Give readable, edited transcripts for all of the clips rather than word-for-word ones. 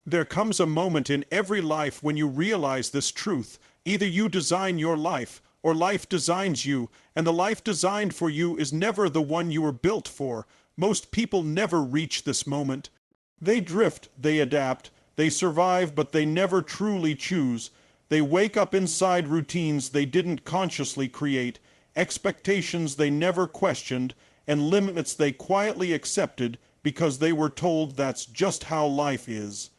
There comes a moment in every life when you realize this truth. Either you design your life, or life designs you, and the life designed for you is never the one you were built for. Most people never reach this moment. They drift, they adapt, they survive, but they never truly choose. They wake up inside routines they didn't consciously create, expectations they never questioned, and limits they quietly accepted because they were told that's just how life is.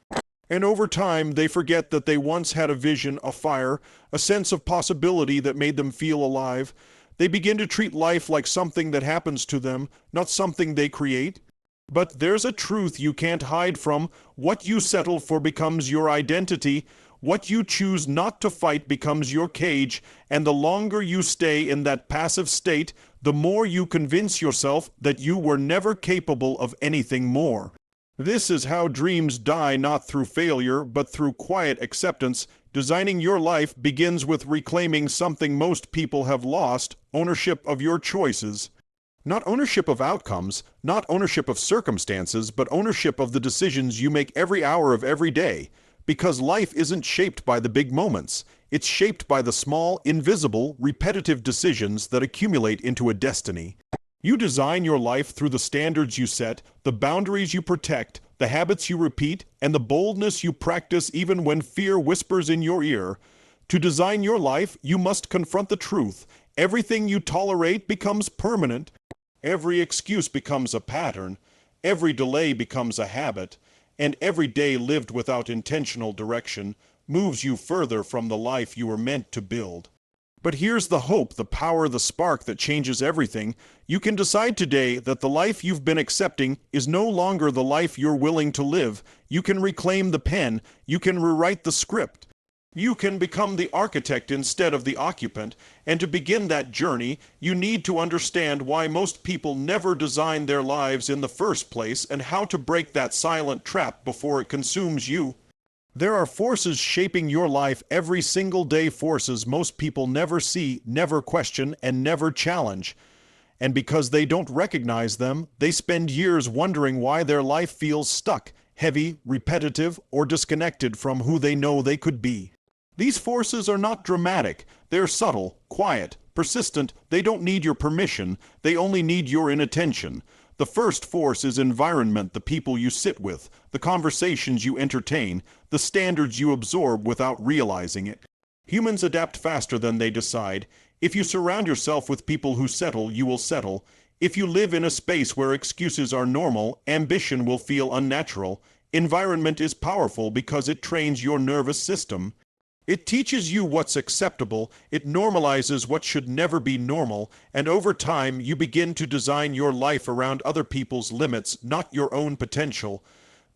And over time, they forget that they once had a vision, a fire, a sense of possibility that made them feel alive. They begin to treat life like something that happens to them, not something they create. But there's a truth you can't hide from. What you settle for becomes your identity. What you choose not to fight becomes your cage. And the longer you stay in that passive state, the more you convince yourself that you were never capable of anything more. This is how dreams die, not through failure, but through quiet acceptance. Designing your life begins with reclaiming something most people have lost: ownership of your choices. Not ownership of outcomes, not ownership of circumstances, but ownership of the decisions you make every hour of every day. Because life isn't shaped by the big moments. It's shaped by the small, invisible, repetitive decisions that accumulate into a destiny. You design your life through the standards you set, the boundaries you protect, the habits you repeat, and the boldness you practice even when fear whispers in your ear. To design your life, you must confront the truth. Everything you tolerate becomes permanent. Every excuse becomes a pattern. Every delay becomes a habit. And every day lived without intentional direction moves you further from the life you were meant to build. But here's the hope, the power, the spark that changes everything. You can decide today that the life you've been accepting is no longer the life you're willing to live. You can reclaim the pen. You can rewrite the script. You can become the architect instead of the occupant. And to begin that journey, you need to understand why most people never design their lives in the first place and how to break that silent trap before it consumes you. There are forces shaping your life every single day, forces most people never see, never question, and never challenge. And because they don't recognize them, they spend years wondering why their life feels stuck, heavy, repetitive, or disconnected from who they know they could be. These forces are not dramatic. They're subtle, quiet, persistent. They don't need your permission. They only need your inattention. The first force is environment, the people you sit with, the conversations you entertain, the standards you absorb without realizing it. Humans adapt faster than they decide. If you surround yourself with people who settle, you will settle. If you live in a space where excuses are normal, ambition will feel unnatural. Environment is powerful because it trains your nervous system. It teaches you what's acceptable, it normalizes what should never be normal, and over time you begin to design your life around other people's limits, not your own potential.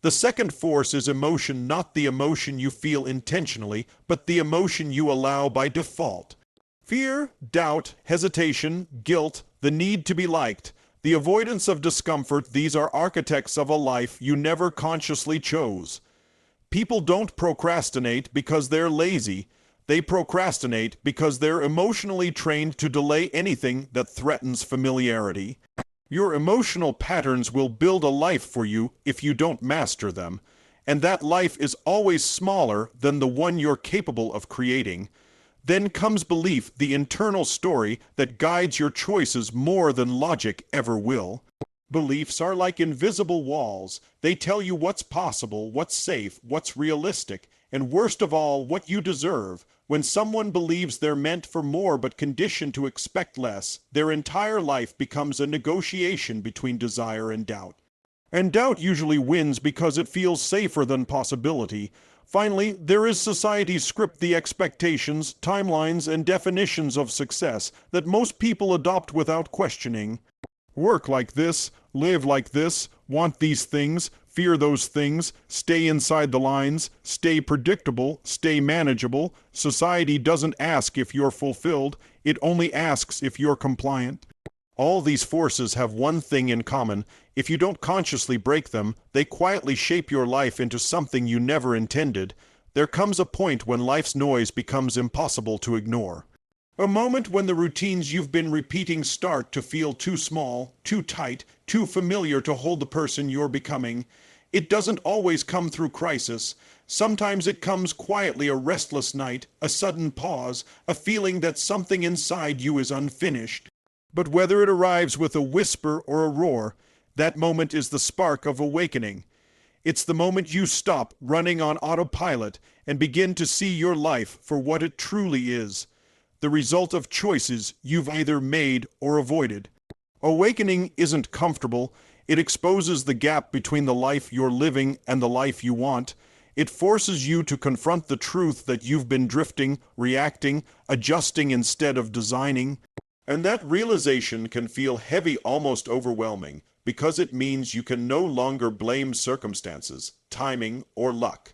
The second force is emotion, not the emotion you feel intentionally, but the emotion you allow by default. Fear, doubt, hesitation, guilt, the need to be liked, the avoidance of discomfort, these are architects of a life you never consciously chose. People don't procrastinate because they're lazy. They procrastinate because they're emotionally trained to delay anything that threatens familiarity. Your emotional patterns will build a life for you if you don't master them, and that life is always smaller than the one you're capable of creating. Then comes belief, the internal story that guides your choices more than logic ever will. Beliefs are like invisible walls. They tell you what's possible, what's safe, what's realistic, and worst of all, what you deserve. When someone believes they're meant for more but conditioned to expect less, their entire life becomes a negotiation between desire and doubt. And doubt usually wins because it feels safer than possibility. Finally, there is society's script, the expectations, timelines, and definitions of success that most people adopt without questioning. Work like this, live like this, want these things, fear those things, stay inside the lines, stay predictable, stay manageable. Society doesn't ask if you're fulfilled, it only asks if you're compliant. All these forces have one thing in common: if you don't consciously break them, they quietly shape your life into something you never intended. There comes a point when life's noise becomes impossible to ignore. A moment when the routines you've been repeating start to feel too small, too tight, too familiar to hold the person you're becoming. It doesn't always come through crisis. Sometimes it comes quietly, a restless night, a sudden pause, a feeling that something inside you is unfinished. But whether it arrives with a whisper or a roar, that moment is the spark of awakening. It's the moment you stop running on autopilot and begin to see your life for what it truly is, the result of choices you've either made or avoided. Awakening isn't comfortable. It exposes the gap between the life you're living and the life you want. It forces you to confront the truth that you've been drifting, reacting, adjusting instead of designing. And that realization can feel heavy, almost overwhelming, because it means you can no longer blame circumstances, timing, or luck.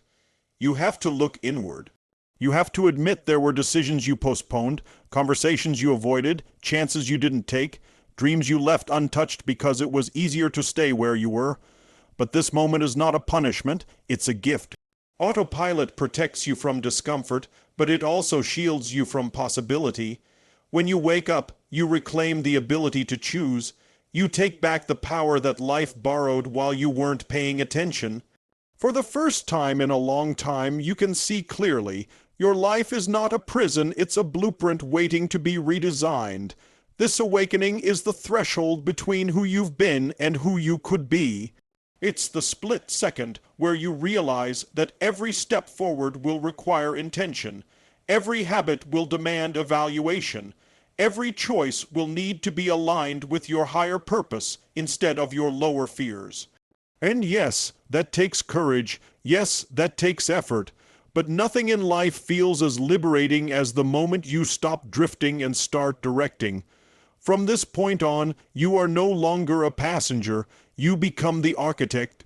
You have to look inward. You have to admit there were decisions you postponed, conversations you avoided, chances you didn't take, dreams you left untouched because it was easier to stay where you were. But this moment is not a punishment, it's a gift. Autopilot protects you from discomfort, but it also shields you from possibility. When you wake up, you reclaim the ability to choose. You take back the power that life borrowed while you weren't paying attention. For the first time in a long time, you can see clearly. Your life is not a prison, it's a blueprint waiting to be redesigned. This awakening is the threshold between who you've been and who you could be. It's the split second where you realize that every step forward will require intention. Every habit will demand evaluation. Every choice will need to be aligned with your higher purpose instead of your lower fears. And yes, that takes courage. Yes, that takes effort. But nothing in life feels as liberating as the moment you stop drifting and start directing. From this point on, you are no longer a passenger. You become the architect,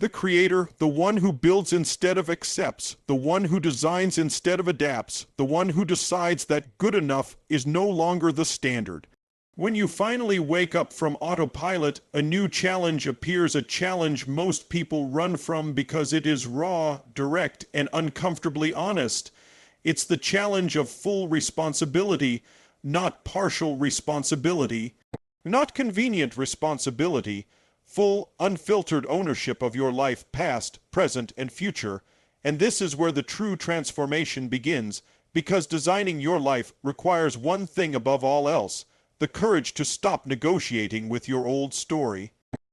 the creator, the one who builds instead of accepts, the one who designs instead of adapts, the one who decides that good enough is no longer the standard. When you finally wake up from autopilot, a new challenge appears, a challenge most people run from because it is raw, direct, and uncomfortably honest. It's the challenge of full responsibility, not partial responsibility, not convenient responsibility, full, unfiltered ownership of your life, past, present, and future. And this is where the true transformation begins, because designing your life requires one thing above all else: the courage to stop negotiating with your old story.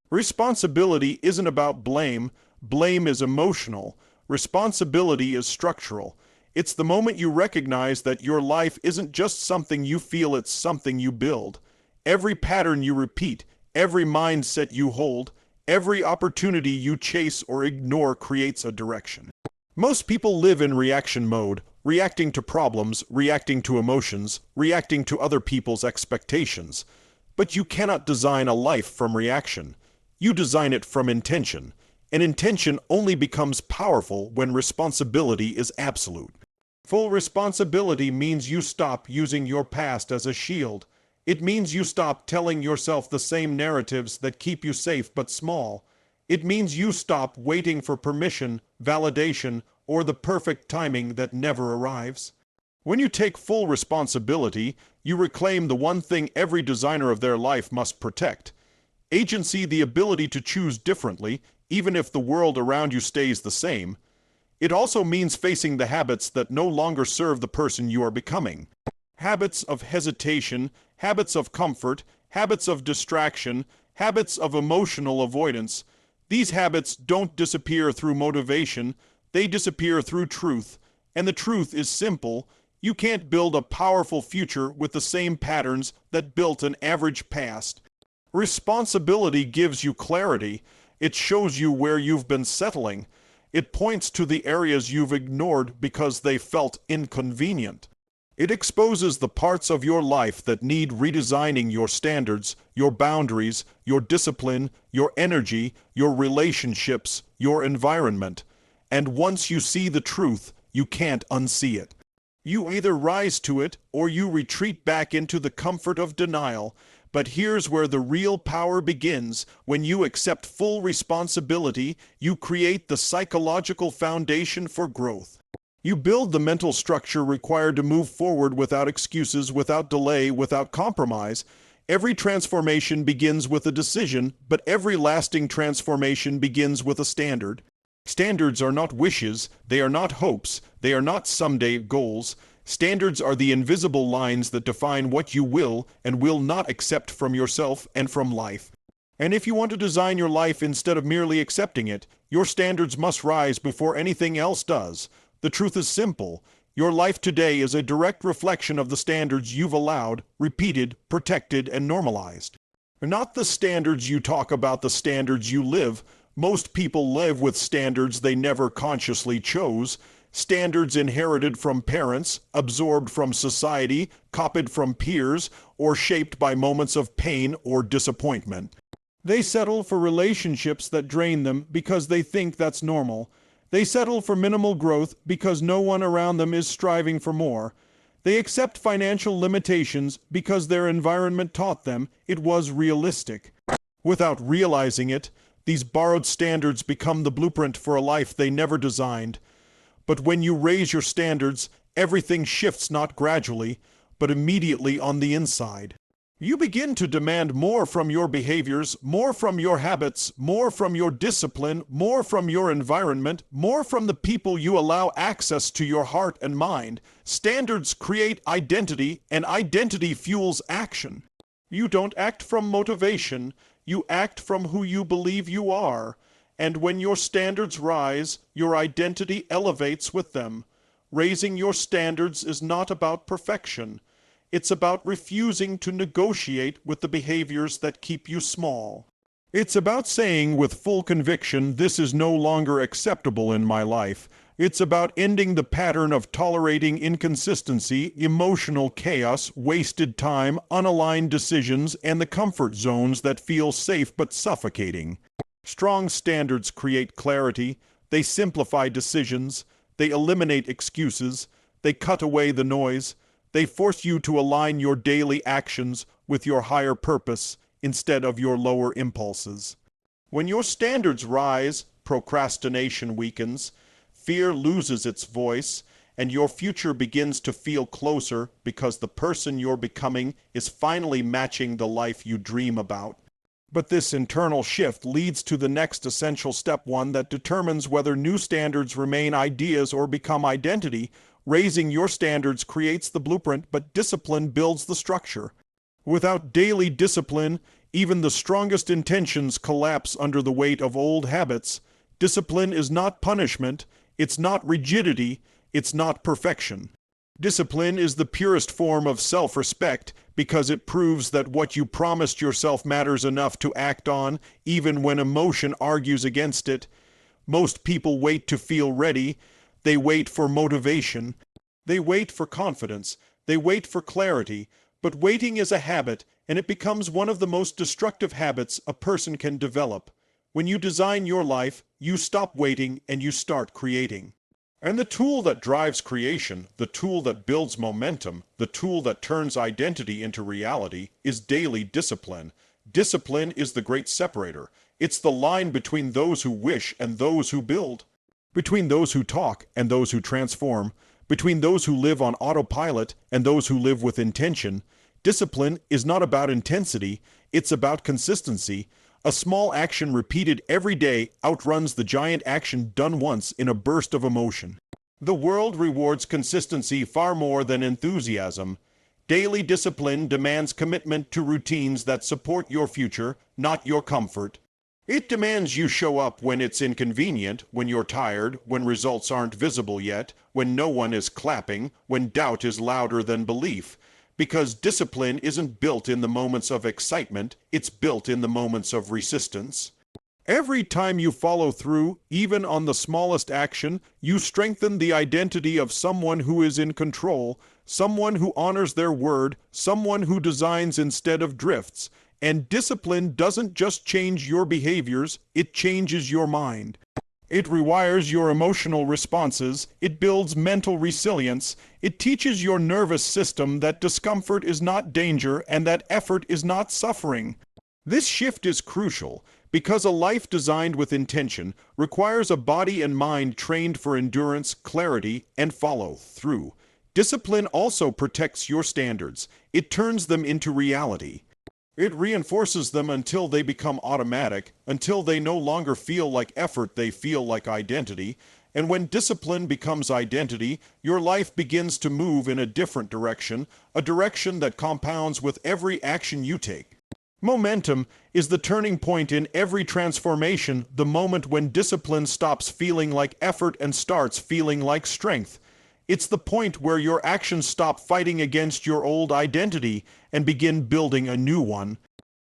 Responsibility isn't about blame. Blame is emotional. Responsibility is structural. It's the moment you recognize that your life isn't just something you feel, it's something you build. Every pattern you repeat, every mindset you hold, every opportunity you chase or ignore creates a direction. Most people live in reaction mode, reacting to problems, reacting to emotions, reacting to other people's expectations. But you cannot design a life from reaction. You design it from intention. And intention only becomes powerful when responsibility is absolute. Full responsibility means you stop using your past as a shield. It means you stop telling yourself the same narratives that keep you safe but small. It means you stop waiting for permission, validation, or the perfect timing that never arrives. When you take full responsibility, you reclaim the one thing every designer of their life must protect: agency, the ability to choose differently, even if the world around you stays the same. It also means facing the habits that no longer serve the person you are becoming. Habits of hesitation, habits of comfort, habits of distraction, habits of emotional avoidance. These habits don't disappear through motivation, they disappear through truth. And the truth is simple: you can't build a powerful future with the same patterns that built an average past. Responsibility gives you clarity. It shows you where you've been settling. It points to the areas you've ignored because they felt inconvenient. It exposes the parts of your life that need redesigning: your standards, your boundaries, your discipline, your energy, your relationships, your environment. And once you see the truth, you can't unsee it. You either rise to it or you retreat back into the comfort of denial. But here's where the real power begins. When you accept full responsibility, you create the psychological foundation for growth. You build the mental structure required to move forward without excuses, without delay, without compromise. Every transformation begins with a decision, but every lasting transformation begins with a standard. Standards are not wishes, they are not hopes, they are not someday goals. Standards are the invisible lines that define what you will and will not accept from yourself and from life. And if you want to design your life instead of merely accepting it, your standards must rise before anything else does. The truth is simple. Your life today is a direct reflection of the standards you've allowed, repeated, protected, and normalized. Not the standards you talk about, the standards you live. Most people live with standards they never consciously chose. Standards inherited from parents, absorbed from society, copied from peers, or shaped by moments of pain or disappointment. They settle for relationships that drain them because they think that's normal. They settle for minimal growth because no one around them is striving for more. They accept financial limitations because their environment taught them it was realistic. Without realizing it, these borrowed standards become the blueprint for a life they never designed. But when you raise your standards, everything shifts not gradually, but immediately on the inside. You begin to demand more from your behaviors, more from your habits, more from your discipline, more from your environment, more from the people you allow access to your heart and mind. Standards create identity, and identity fuels action. You don't act from motivation, you act from who you believe you are. And when your standards rise, your identity elevates with them. Raising your standards is not about perfection. It's about refusing to negotiate with the behaviors that keep you small. It's about saying with full conviction, this is no longer acceptable in my life. It's about ending the pattern of tolerating inconsistency, emotional chaos, wasted time, unaligned decisions, and the comfort zones that feel safe but suffocating. Strong standards create clarity. They simplify decisions. They eliminate excuses. They cut away the noise. They force you to align your daily actions with your higher purpose instead of your lower impulses. When your standards rise, procrastination weakens, fear loses its voice, and your future begins to feel closer because the person you're becoming is finally matching the life you dream about. But this internal shift leads to the next essential step, one that determines whether new standards remain ideas or become identity. Raising your standards creates the blueprint, but discipline builds the structure. Without daily discipline, even the strongest intentions collapse under the weight of old habits. Discipline is not punishment, it's not rigidity, it's not perfection. Discipline is the purest form of self-respect because it proves that what you promised yourself matters enough to act on, even when emotion argues against it. Most people wait to feel ready. They wait for motivation. They wait for confidence. They wait for clarity. But waiting is a habit, and it becomes one of the most destructive habits a person can develop. When you design your life, you stop waiting and you start creating. And the tool that drives creation, the tool that builds momentum, the tool that turns identity into reality, is daily discipline. Discipline is the great separator. It's the line between those who wish and those who build. Between those who talk and those who transform, between those who live on autopilot and those who live with intention. Discipline is not about intensity, it's about consistency. A small action repeated every day outruns the giant action done once in a burst of emotion. The world rewards consistency far more than enthusiasm. Daily discipline demands commitment to routines that support your future, not your comfort. It demands you show up when it's inconvenient, when you're tired, when results aren't visible yet, when no one is clapping, when doubt is louder than belief. Because discipline isn't built in the moments of excitement, it's built in the moments of resistance. Every time you follow through, even on the smallest action, you strengthen the identity of someone who is in control, someone who honors their word, someone who designs instead of drifts. And discipline doesn't just change your behaviors, it changes your mind. It rewires your emotional responses, it builds mental resilience, it teaches your nervous system that discomfort is not danger and that effort is not suffering. This shift is crucial because a life designed with intention requires a body and mind trained for endurance, clarity, and follow-through. Discipline also protects your standards. It turns them into reality. It reinforces them until they become automatic, until they no longer feel like effort, they feel like identity. And when discipline becomes identity, your life begins to move in a different direction, a direction that compounds with every action you take. Momentum is the turning point in every transformation, the moment when discipline stops feeling like effort and starts feeling like strength. It's the point where your actions stop fighting against your old identity and begin building a new one.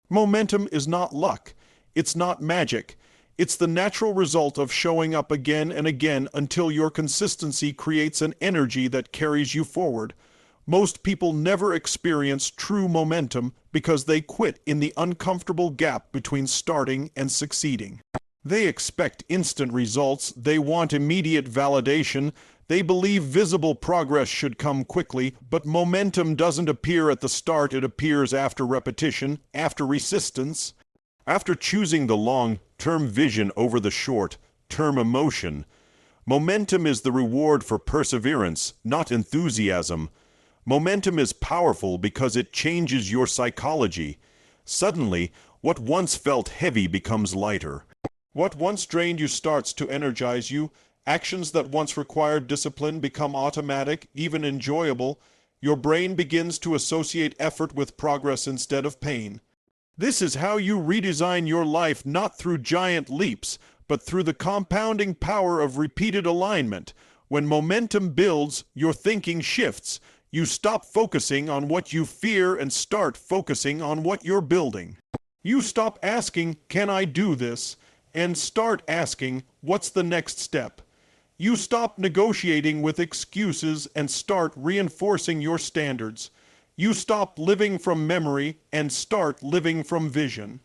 Momentum is not luck. It's not magic. It's the natural result of showing up again and again until your consistency creates an energy that carries you forward. Most people never experience true momentum because they quit in the uncomfortable gap between starting and succeeding. They expect instant results, they want immediate validation, they believe visible progress should come quickly, but momentum doesn't appear at the start, it appears after repetition, after resistance. After choosing the long-term vision over the short-term emotion, momentum is the reward for perseverance, not enthusiasm. Momentum is powerful because it changes your psychology. Suddenly, what once felt heavy becomes lighter. What once drained you starts to energize you. Actions that once required discipline become automatic, even enjoyable. Your brain begins to associate effort with progress instead of pain. This is how you redesign your life, not through giant leaps, but through the compounding power of repeated alignment. When momentum builds, your thinking shifts. You stop focusing on what you fear and start focusing on what you're building. You stop asking, "Can I do this?" and start asking, "What's the next step?" You stop negotiating with excuses and start reinforcing your standards. You stop living from memory and start living from vision.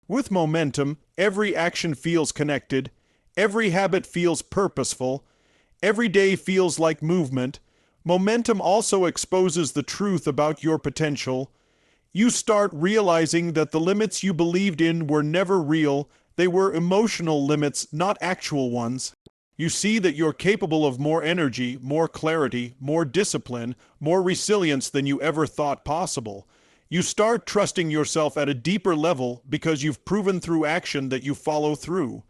With momentum, every action feels connected, every habit feels purposeful, every day feels like movement. Momentum also exposes the truth about your potential. You start realizing that the limits you believed in were never real. They were emotional limits, not actual ones. You see that you're capable of more energy, more clarity, more discipline, more resilience than you ever thought possible. You start trusting yourself at a deeper level because you've proven through action that you follow through.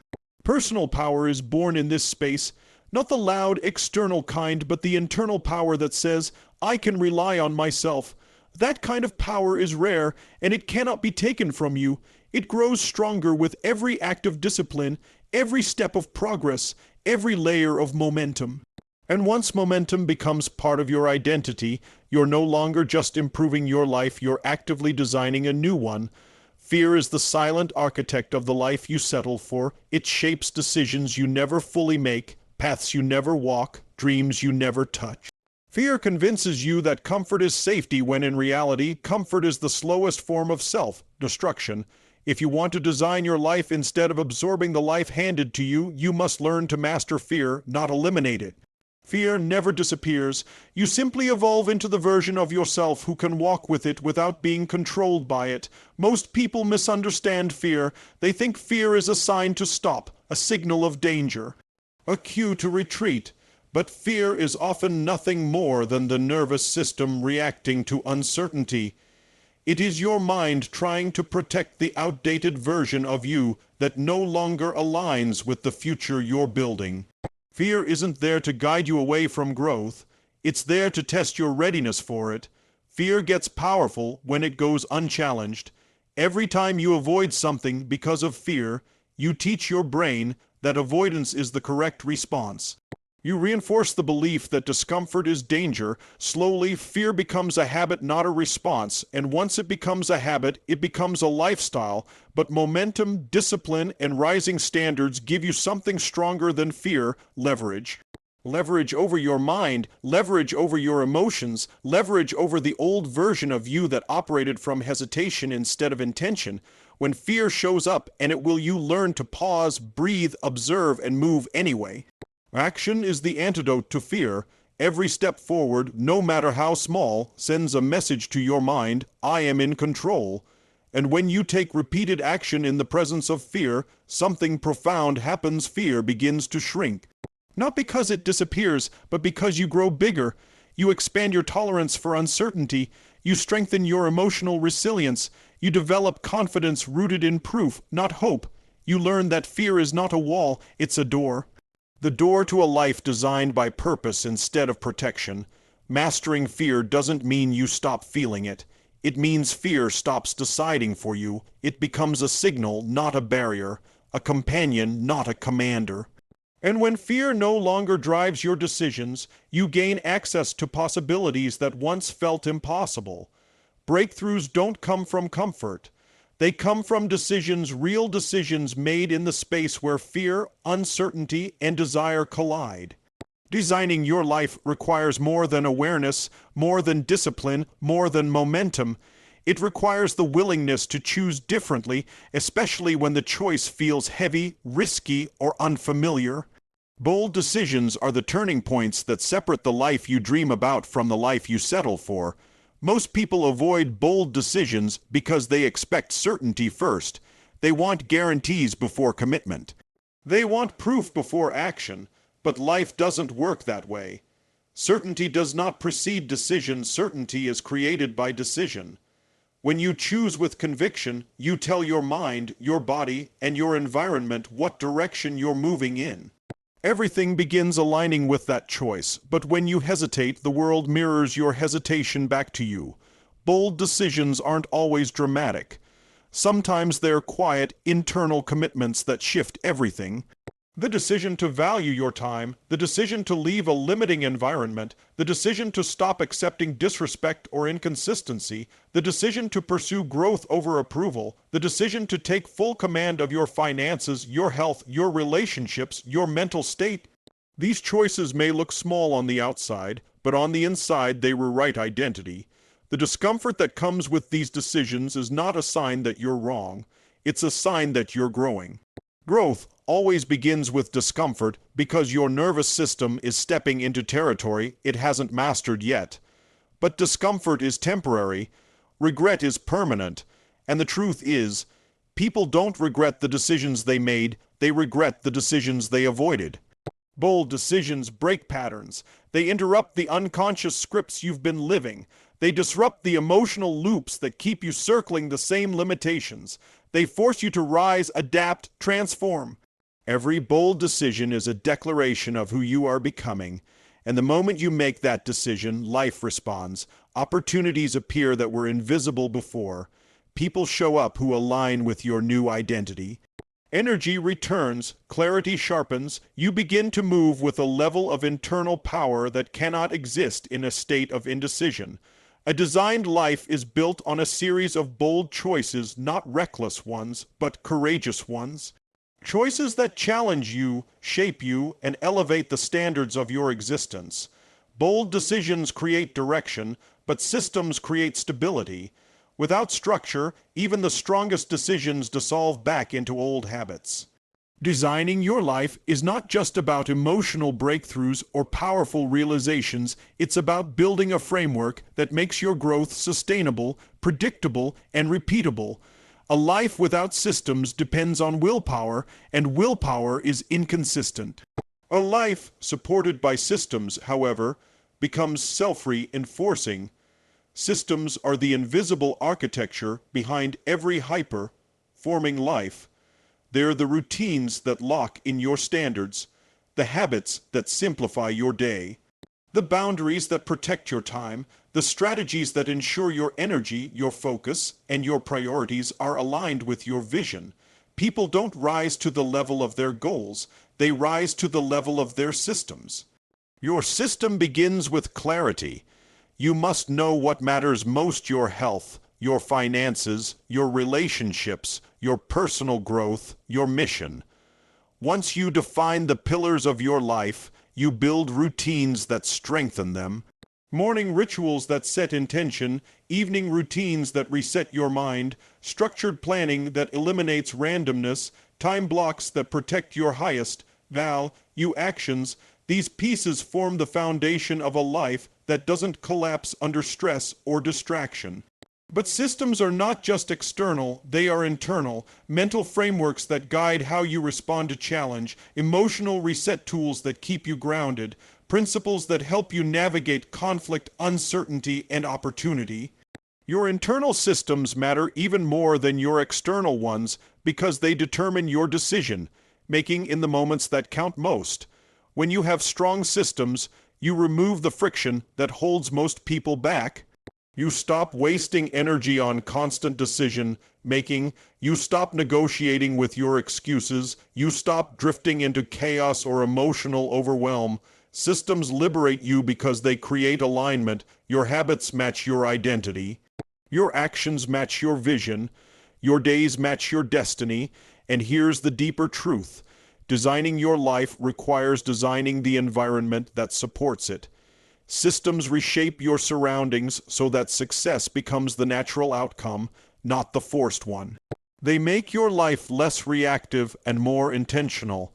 Personal power is born in this space, not the loud external kind, but the internal power that says, "I can rely on myself." That kind of power is rare, and it cannot be taken from you. It grows stronger with every act of discipline, every step of progress, every layer of momentum. And once momentum becomes part of your identity, you're no longer just improving your life, you're actively designing a new one. Fear is the silent architect of the life you settle for. It shapes decisions you never fully make, paths you never walk, dreams you never touch. Fear convinces you that comfort is safety when in reality, comfort is the slowest form of self-destruction. If you want to design your life instead of absorbing the life handed to you, you must learn to master fear, not eliminate it. Fear never disappears. You simply evolve into the version of yourself who can walk with it without being controlled by it. Most people misunderstand fear. They think fear is a sign to stop, a signal of danger, a cue to retreat. But fear is often nothing more than the nervous system reacting to uncertainty. It is your mind trying to protect the outdated version of you that no longer aligns with the future you're building. Fear isn't there to guide you away from growth. It's there to test your readiness for it. Fear gets powerful when it goes unchallenged. Every time you avoid something because of fear, you teach your brain that avoidance is the correct response. You reinforce the belief that discomfort is danger. Slowly, fear becomes a habit, not a response. And once it becomes a habit, it becomes a lifestyle. But momentum, discipline, and rising standards give you something stronger than fear: leverage. Leverage over your mind, leverage over your emotions, leverage over the old version of you that operated from hesitation instead of intention. When fear shows up, and it will, you learn to pause, breathe, observe, and move anyway. Action is the antidote to fear. Every step forward, no matter how small, sends a message to your mind: I am in control. And when you take repeated action in the presence of fear, something profound happens. Fear begins to shrink. Not because it disappears, but because you grow bigger. You expand your tolerance for uncertainty. You strengthen your emotional resilience. You develop confidence rooted in proof, not hope. You learn that fear is not a wall, it's a door. The door to a life designed by purpose instead of protection. Mastering fear doesn't mean you stop feeling it. It means fear stops deciding for you. It becomes a signal, not a barrier, a companion, not a commander. And when fear no longer drives your decisions, you gain access to possibilities that once felt impossible. Breakthroughs don't come from comfort. They come from decisions, real decisions made in the space where fear, uncertainty, and desire collide. Designing your life requires more than awareness, more than discipline, more than momentum. It requires the willingness to choose differently, especially when the choice feels heavy, risky, or unfamiliar. Bold decisions are the turning points that separate the life you dream about from the life you settle for. Most people avoid bold decisions because they expect certainty first. They want guarantees before commitment. They want proof before action, but life doesn't work that way. Certainty does not precede decision. Certainty is created by decision. When you choose with conviction, you tell your mind, your body, and your environment what direction you're moving in. Everything begins aligning with that choice, but when you hesitate, the world mirrors your hesitation back to you. Bold decisions aren't always dramatic. Sometimes they're quiet, internal commitments that shift everything. The decision to value your time, the decision to leave a limiting environment, the decision to stop accepting disrespect or inconsistency, the decision to pursue growth over approval, the decision to take full command of your finances, your health, your relationships, your mental state. These choices may look small on the outside, but on the inside they rewrite identity. The discomfort that comes with these decisions is not a sign that you're wrong. It's a sign that you're growing. Growth always begins with discomfort because your nervous system is stepping into territory it hasn't mastered yet. But discomfort is temporary, regret is permanent, and the truth is, people don't regret the decisions they made, they regret the decisions they avoided. Bold decisions break patterns. They interrupt the unconscious scripts you've been living. They disrupt the emotional loops that keep you circling the same limitations. They force you to rise, adapt, transform. Every bold decision is a declaration of who you are becoming, and the moment you make that decision, life responds. Opportunities appear that were invisible before. People show up who align with your new identity. Energy returns, clarity sharpens, you begin to move with a level of internal power that cannot exist in a state of indecision. A designed life is built on a series of bold choices, not reckless ones, but courageous ones. Choices that challenge you, shape you, and elevate the standards of your existence. Bold decisions create direction, but systems create stability. Without structure, even the strongest decisions dissolve back into old habits. Designing your life is not just about emotional breakthroughs or powerful realizations, it's about building a framework that makes your growth sustainable, predictable, and repeatable. A life without systems depends on willpower, and willpower is inconsistent. A life supported by systems, however, becomes self-reinforcing. Systems are the invisible architecture behind every hyper-forming life. They're the routines that lock in your standards, the habits that simplify your day, the boundaries that protect your time, the strategies that ensure your energy, your focus, and your priorities are aligned with your vision. People don't rise to the level of their goals, they rise to the level of their systems. Your system begins with clarity. You must know what matters most: your health, your finances, your relationships, your personal growth, your mission. Once you define the pillars of your life, you build routines that strengthen them. Morning rituals that set intention, evening routines that reset your mind, structured planning that eliminates randomness, time blocks that protect your highest value actions. These pieces form the foundation of a life that doesn't collapse under stress or distraction. But systems are not just external, they are internal. Mental frameworks that guide how you respond to challenge, emotional reset tools that keep you grounded, principles that help you navigate conflict, uncertainty, and opportunity. Your internal systems matter even more than your external ones because they determine your decision making in the moments that count most. When you have strong systems, you remove the friction that holds most people back. You stop wasting energy on constant decision making. You stop negotiating with your excuses. You stop drifting into chaos or emotional overwhelm. Systems liberate you because they create alignment. Your habits match your identity. Your actions match your vision. Your days match your destiny. And here's the deeper truth. Designing your life requires designing the environment that supports it. Systems reshape your surroundings so that success becomes the natural outcome, not the forced one. They make your life less reactive and more intentional.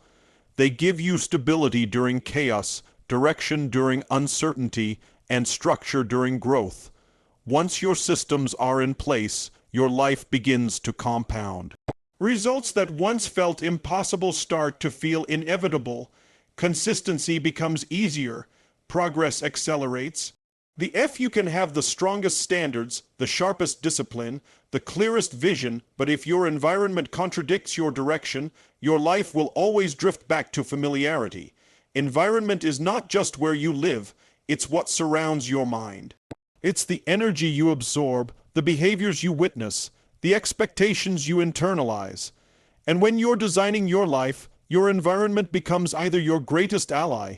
They give you stability during chaos, direction during uncertainty, and structure during growth. Once your systems are in place, your life begins to compound. Results that once felt impossible start to feel inevitable. Consistency becomes easier. Progress accelerates. You can have the strongest standards, the sharpest discipline, the clearest vision, but if your environment contradicts your direction, your life will always drift back to familiarity. Environment is not just where you live, it's what surrounds your mind. It's the energy you absorb, the behaviors you witness, the expectations you internalize. And when you're designing your life, your environment becomes either your greatest ally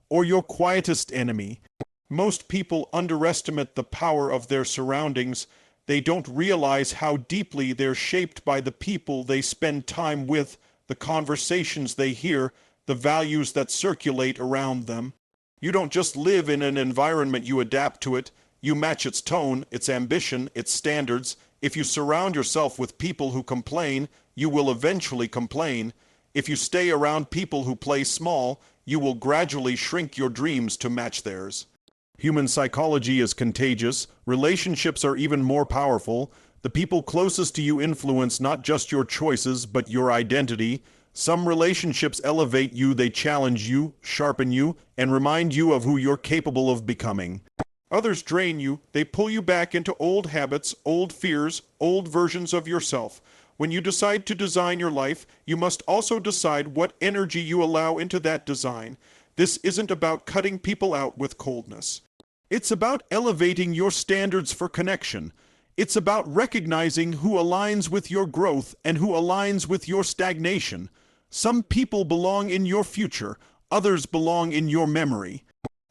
or your quietest enemy. Most people underestimate the power of their surroundings. They don't realize how deeply they're shaped by the people they spend time with, the conversations they hear, the values that circulate around them. You don't just live in an environment, you adapt to it. You match its tone, its ambition, its standards. If you surround yourself with people who complain, you will eventually complain. If you stay around people who play small, you will gradually shrink your dreams to match theirs. Human psychology is contagious. Relationships are even more powerful. The people closest to you influence not just your choices, but your identity. Some relationships elevate you, they challenge you, sharpen you, and remind you of who you're capable of becoming. Others drain you. They pull you back into old habits, old fears, old versions of yourself. When you decide to design your life, you must also decide what energy you allow into that design. This isn't about cutting people out with coldness. It's about elevating your standards for connection. It's about recognizing who aligns with your growth and who aligns with your stagnation. Some people belong in your future, others belong in your memory.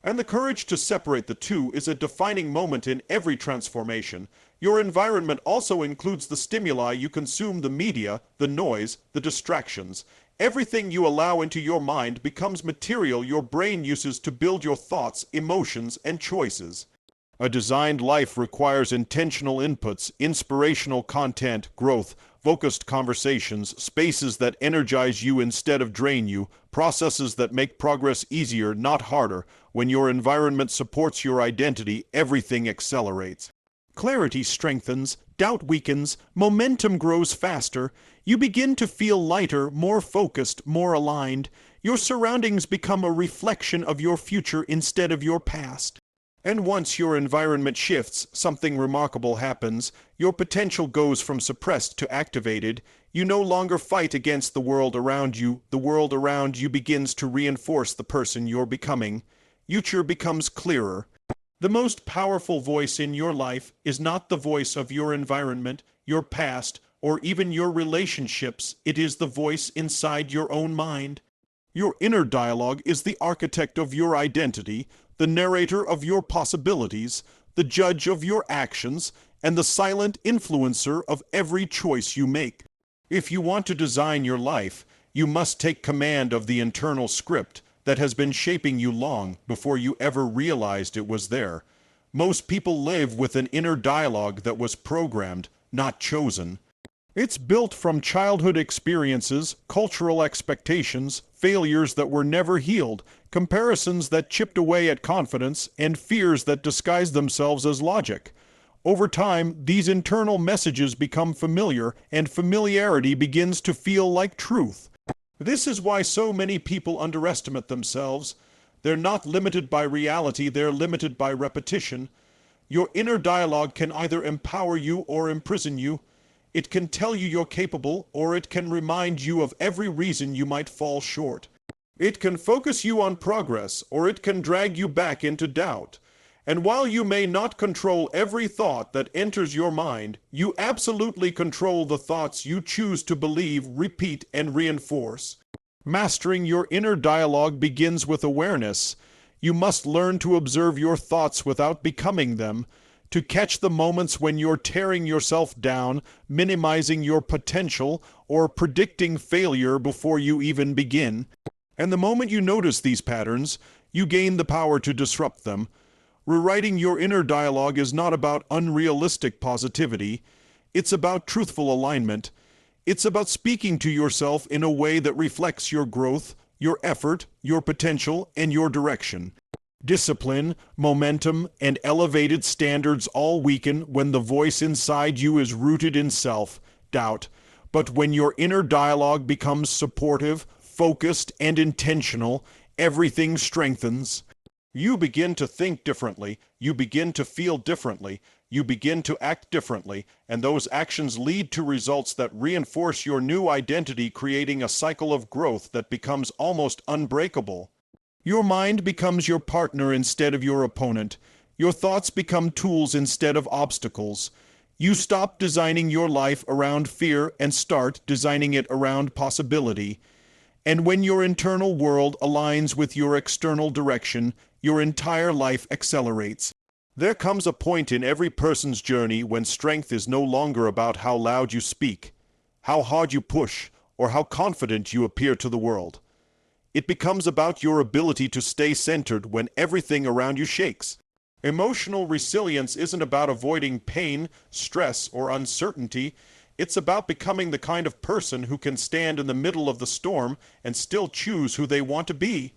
And the courage to separate the two is a defining moment in every transformation. Your environment also includes the stimuli you consume, the media, the noise, the distractions. Everything you allow into your mind becomes material your brain uses to build your thoughts, emotions, and choices. A designed life requires intentional inputs, inspirational content, growth, focused conversations, spaces that energize you instead of drain you, processes that make progress easier, not harder. When your environment supports your identity, everything accelerates. Clarity strengthens, doubt weakens, momentum grows faster. You begin to feel lighter, more focused, more aligned. Your surroundings become a reflection of your future instead of your past. And once your environment shifts, something remarkable happens. Your potential goes from suppressed to activated. You no longer fight against the world around you. The world around you begins to reinforce the person you're becoming. Future becomes clearer. The most powerful voice in your life is not the voice of your environment, your past, or even your relationships. It is the voice inside your own mind. Your inner dialogue is the architect of your identity, the narrator of your possibilities, the judge of your actions, and the silent influencer of every choice you make. If you want to design your life, you must take command of the internal script that has been shaping you long before you ever realized it was there. Most people live with an inner dialogue that was programmed, not chosen. It's built from childhood experiences, cultural expectations, failures that were never healed, comparisons that chipped away at confidence, and fears that disguised themselves as logic. Over time, these internal messages become familiar, and familiarity begins to feel like truth. This is why so many people underestimate themselves. They're not limited by reality, they're limited by repetition. Your inner dialogue can either empower you or imprison you. It can tell you you're capable, or it can remind you of every reason you might fall short. It can focus you on progress, or it can drag you back into doubt. And while you may not control every thought that enters your mind, you absolutely control the thoughts you choose to believe, repeat, and reinforce. Mastering your inner dialogue begins with awareness. You must learn to observe your thoughts without becoming them, to catch the moments when you're tearing yourself down, minimizing your potential, or predicting failure before you even begin. And the moment you notice these patterns, you gain the power to disrupt them. Rewriting your inner dialogue is not about unrealistic positivity. It's about truthful alignment. It's about speaking to yourself in a way that reflects your growth, your effort, your potential, and your direction. Discipline, momentum, and elevated standards all weaken when the voice inside you is rooted in self-doubt. But when your inner dialogue becomes supportive, focused, and intentional, everything strengthens. You begin to think differently, you begin to feel differently, you begin to act differently, and those actions lead to results that reinforce your new identity, creating a cycle of growth that becomes almost unbreakable. Your mind becomes your partner instead of your opponent. Your thoughts become tools instead of obstacles. You stop designing your life around fear and start designing it around possibility. And when your internal world aligns with your external direction, your entire life accelerates. There comes a point in every person's journey when strength is no longer about how loud you speak, how hard you push, or how confident you appear to the world. It becomes about your ability to stay centered when everything around you shakes. Emotional resilience isn't about avoiding pain, stress, or uncertainty. It's about becoming the kind of person who can stand in the middle of the storm and still choose who they want to be.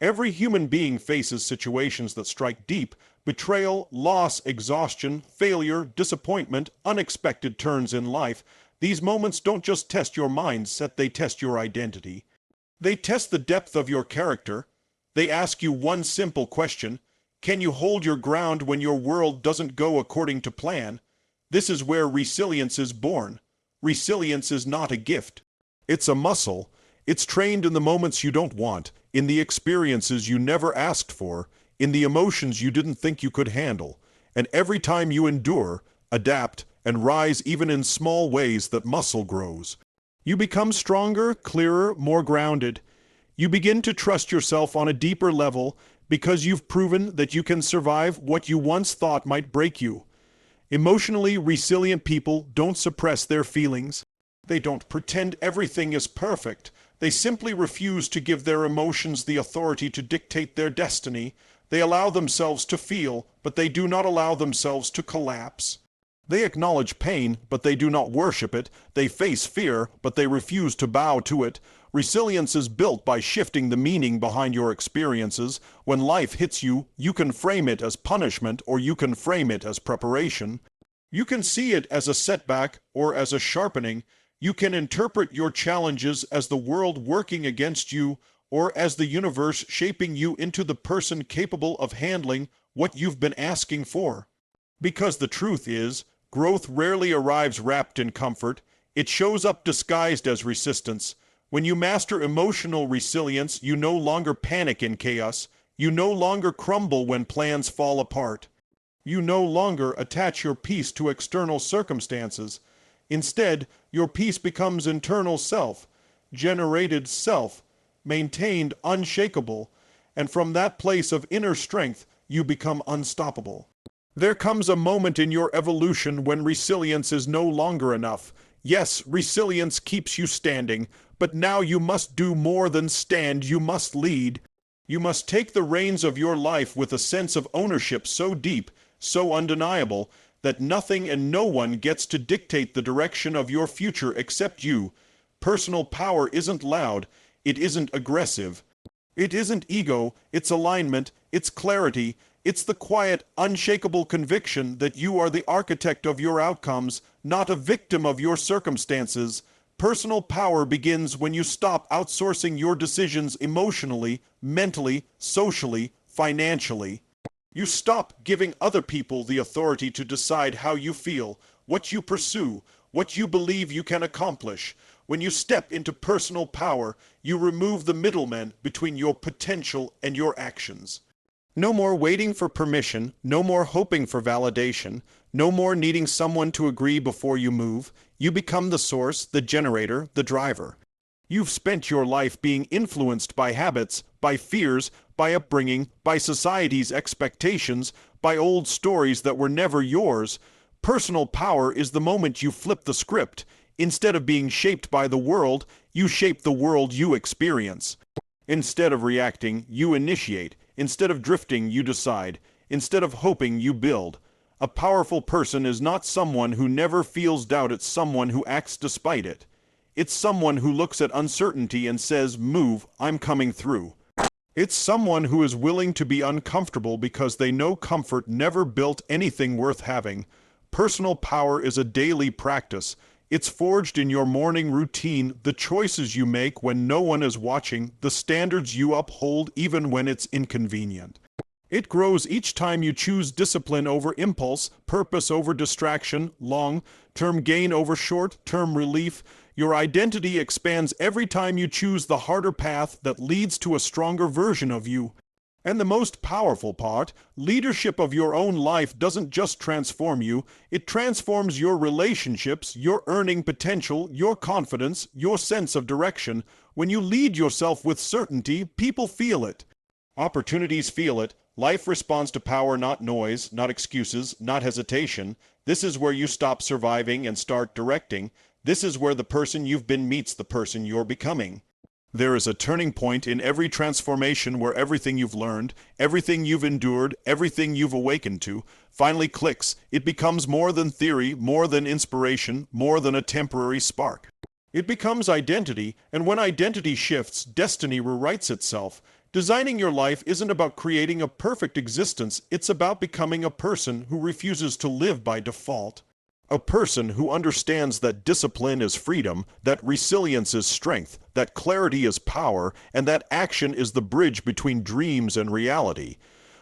Every human being faces situations that strike deep: betrayal, loss, exhaustion, failure, disappointment, unexpected turns in life. These moments don't just test your mindset, they test your identity. They test the depth of your character. They ask you one simple question: can you hold your ground when your world doesn't go according to plan? This is where resilience is born. Resilience is not a gift. It's a muscle. It's trained in the moments you don't want, in the experiences you never asked for, in the emotions you didn't think you could handle. And every time you endure, adapt, and rise even in small ways, that muscle grows. You become stronger, clearer, more grounded. You begin to trust yourself on a deeper level because you've proven that you can survive what you once thought might break you. Emotionally resilient people don't suppress their feelings. They don't pretend everything is perfect. They simply refuse to give their emotions the authority to dictate their destiny. They allow themselves to feel, but they do not allow themselves to collapse. They acknowledge pain, but they do not worship it. They face fear, but they refuse to bow to it. Resilience is built by shifting the meaning behind your experiences. When life hits you, you can frame it as punishment, or you can frame it as preparation. You can see it as a setback or as a sharpening. You can interpret your challenges as the world working against you, or as the universe shaping you into the person capable of handling what you've been asking for. Because the truth is, growth rarely arrives wrapped in comfort. It shows up disguised as resistance. When you master emotional resilience, you no longer panic in chaos. You no longer crumble when plans fall apart. You no longer attach your peace to external circumstances. Instead, your peace becomes internal self, generated self, maintained unshakable, and from that place of inner strength, you become unstoppable. There comes a moment in your evolution when resilience is no longer enough. Yes, resilience keeps you standing, but now you must do more than stand. You must lead. You must take the reins of your life with a sense of ownership so deep, so undeniable, that nothing and no one gets to dictate the direction of your future except you. Personal power isn't loud. It isn't aggressive. It isn't ego. It's alignment. It's clarity. It's the quiet, unshakable conviction that you are the architect of your outcomes, not a victim of your circumstances. Personal power begins when you stop outsourcing your decisions emotionally, mentally, socially, financially. You stop giving other people the authority to decide how you feel, what you pursue, what you believe you can accomplish. When you step into personal power, you remove the middleman between your potential and your actions. No more waiting for permission, no more hoping for validation, no more needing someone to agree before you move. You become the source, the generator, the driver. You've spent your life being influenced by habits, by fears, by upbringing, by society's expectations, by old stories that were never yours. Personal power is the moment you flip the script. Instead of being shaped by the world, you shape the world you experience. Instead of reacting, you initiate. Instead of drifting, you decide. Instead of hoping, you build. A powerful person is not someone who never feels doubt, it's someone who acts despite it. It's someone who looks at uncertainty and says, "Move, I'm coming through." It's someone who is willing to be uncomfortable because they know comfort never built anything worth having. Personal power is a daily practice. It's forged in your morning routine, the choices you make when no one is watching, the standards you uphold even when it's inconvenient. It grows each time you choose discipline over impulse, purpose over distraction, long-term gain over short-term relief. Your identity expands every time you choose the harder path that leads to a stronger version of you. And the most powerful part, leadership of your own life doesn't just transform you, it transforms your relationships, your earning potential, your confidence, your sense of direction. When you lead yourself with certainty, people feel it. Opportunities feel it. Life responds to power, not noise, not excuses, not hesitation. This is where you stop surviving and start directing. This is where the person you've been meets the person you're becoming. There is a turning point in every transformation where everything you've learned, everything you've endured, everything you've awakened to, finally clicks. It becomes more than theory, more than inspiration, more than a temporary spark. It becomes identity, and when identity shifts, destiny rewrites itself. Designing your life isn't about creating a perfect existence, it's about becoming a person who refuses to live by default. A person who understands that discipline is freedom, that resilience is strength, that clarity is power, and that action is the bridge between dreams and reality.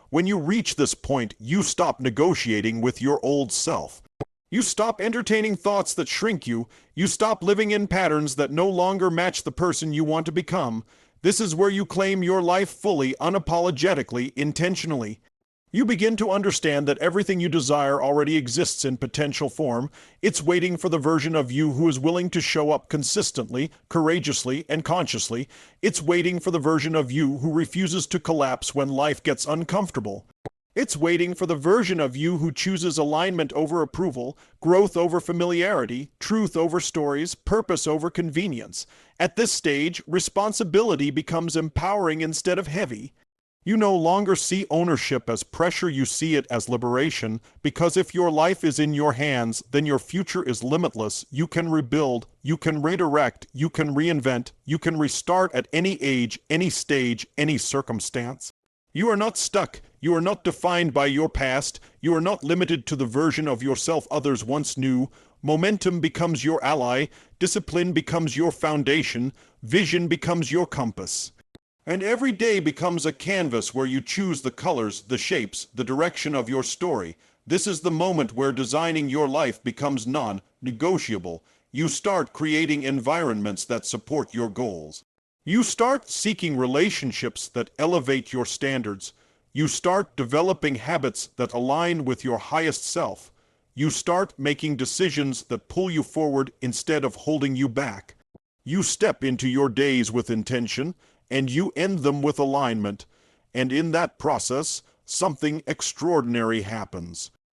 When you reach this point, you stop negotiating with your old self. You stop entertaining thoughts that shrink you. You stop living in patterns that no longer match the person you want to become. This is where you claim your life fully, unapologetically, intentionally. You begin to understand that everything you desire already exists in potential form. It's waiting for the version of you who is willing to show up consistently, courageously, and consciously. It's waiting for the version of you who refuses to collapse when life gets uncomfortable. It's waiting for the version of you who chooses alignment over approval, growth over familiarity, truth over stories, purpose over convenience. At this stage, responsibility becomes empowering instead of heavy. You no longer see ownership as pressure, you see it as liberation, because if your life is in your hands, then your future is limitless. You can rebuild, you can redirect, you can reinvent, you can restart at any age, any stage, any circumstance. You are not stuck, you are not defined by your past, you are not limited to the version of yourself others once knew. Momentum becomes your ally, discipline becomes your foundation, vision becomes your compass. And every day becomes a canvas where you choose the colors, the shapes, the direction of your story. This is the moment where designing your life becomes non-negotiable. You start creating environments that support your goals. You start seeking relationships that elevate your standards. You start developing habits that align with your highest self. You start making decisions that pull you forward instead of holding you back. You step into your days with intention, and you end them with alignment, and in that process, something extraordinary happens.